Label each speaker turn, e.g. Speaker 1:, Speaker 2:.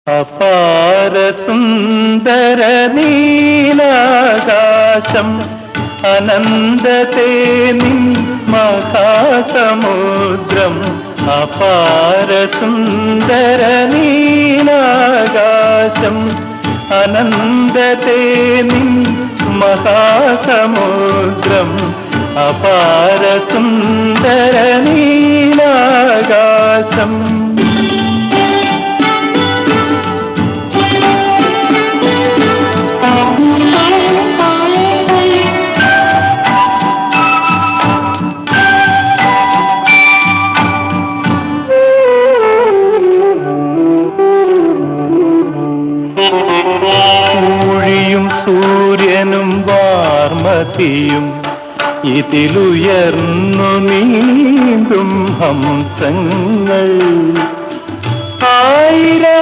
Speaker 1: അപാര സുന്ദര നീലാകാശം അനന്തതേ നിൻ മഹാസമുദ്രം. അപാര സുന്ദര നീലാകാശം അനന്തതേ നിൻ മഹാസമുദ്രം. അപാര സുന്ദര നീലാകാശം. ൂഴിയും സൂര്യനും വാർമതിയും ഇതിലുയർന്നു നീന്തും ഹംസങ്ങൾ. ആയിരം